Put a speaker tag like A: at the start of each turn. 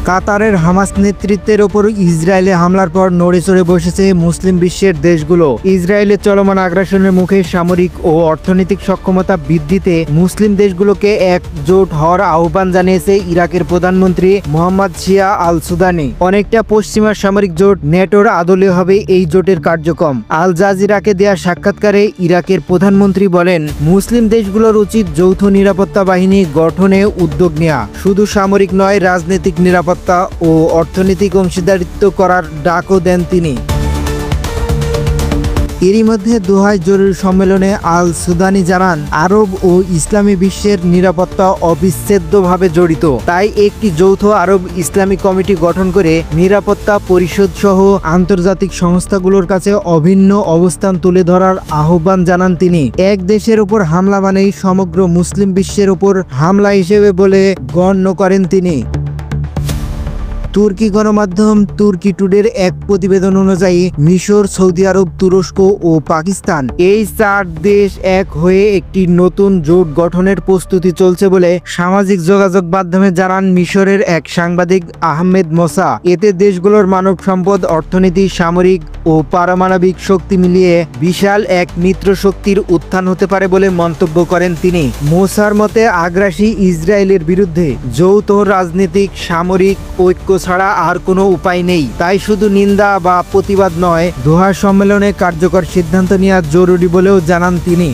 A: কাতারের হামাস নেতৃত্বের ওপর ইসরায়েলে হামলার পর নড়েচড়ে বসেছে মুসলিম বিশ্বের দেশগুলো। ইসরায়েলের চলমান আগ্রাসনের মুখে সামরিক ও অর্থনৈতিক সক্ষমতা বৃদ্ধিতে মুসলিম দেশগুলোকে একজোট হওয়ার আহ্বান জানিয়েছে ইরাকের প্রধানমন্ত্রী মোহাম্মদ শিয়া আল সুদানি। অনেকটা পশ্চিমা সামরিক জোট নেটোর আদলে হবে এই জোটের কার্যক্রম। আল জাজিরাকে দেয়া সাক্ষাৎকারে ইরাকের প্রধানমন্ত্রী বলেন, মুসলিম দেশগুলোর উচিত যৌথ নিরাপত্তা বাহিনী গঠনে উদ্যোগ নেওয়া, শুধু সামরিক নয়, রাজনৈতিক নিরাপত্তা ও অর্থনৈতিক অংশীদারিত্ব করার ডাকও দেন তিনি। এরই মধ্যে দোহায় জরুরি সম্মেলনে আল সুদানি জানান, আরব ও ইসলামী বিশ্বের নিরাপত্তা অবিচ্ছেদ্যভাবে জড়িত। তাই একটি যৌথ আরব ইসলামী কমিটি গঠন করে নিরাপত্তা পরিষদ সহ আন্তর্জাতিক সংস্থাগুলোর কাছে অভিন্ন অবস্থান তুলে ধরার আহ্বান জানান তিনি। এক দেশের উপর হামলা মানেই সমগ্র মুসলিম বিশ্বের উপর হামলা হিসেবে বলে গণ্য করেন তিনি। তুর্কি গণমাধ্যম তুর্কি টুডের এক প্রতিবেদন অনুযায়ী মিশর, সৌদি আরব, তুরস্ক ও পাকিস্তান এই 4 দেশ এক হয়ে একটি নতুন জোট গঠনের প্রস্তুতি চলছে বলে সামাজিক যোগাযোগ মাধ্যমে জানান মিশরের এক সাংবাদিক আহমেদ মোসা। এতে দেশগুলোর মানব সম্পদ, অর্থনীতি, সামরিক ও পারমাণবিক শক্তি মিলিয়ে বিশাল এক মিত্র শক্তির উত্থান হতে পারে বলে মন্তব্য করেন তিনি। মোসার মতে আগ্রাসী ইসরায়েলের বিরুদ্ধে যৌথ রাজনৈতিক সামরিক ঐক্য ছাড়া আর কোনো উপায় নেই। তাই শুধু নিন্দা বা প্রতিবাদ নয়, দোহা সম্মেলনে কার্যকর সিদ্ধান্ত নেওয়া জরুরি বলেও জানান তিনি।